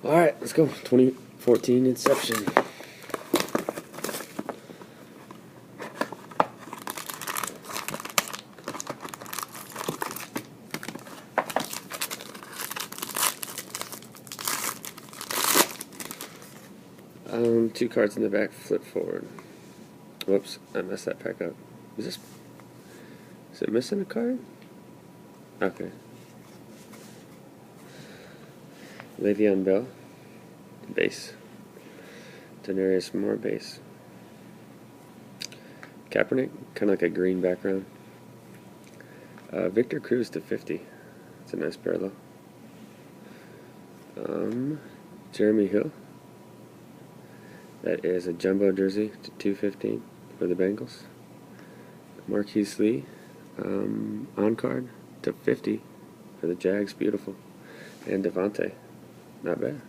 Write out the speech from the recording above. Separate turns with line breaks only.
Alright, let's go. 2014 Inception. Two cards in the back, flip forward. Whoops, I messed that pack up. Is it missing a card? Okay. Le'Veon Bell, base. Denarius Moore, base. Kaepernick, kind of like a green background. Victor Cruz to 50. It's a nice parallel. Jeremy Hill. That is a jumbo jersey to 215 for the Bengals. Marquise Lee, on card to 50 for the Jags. Beautiful. And Devontae, not bad.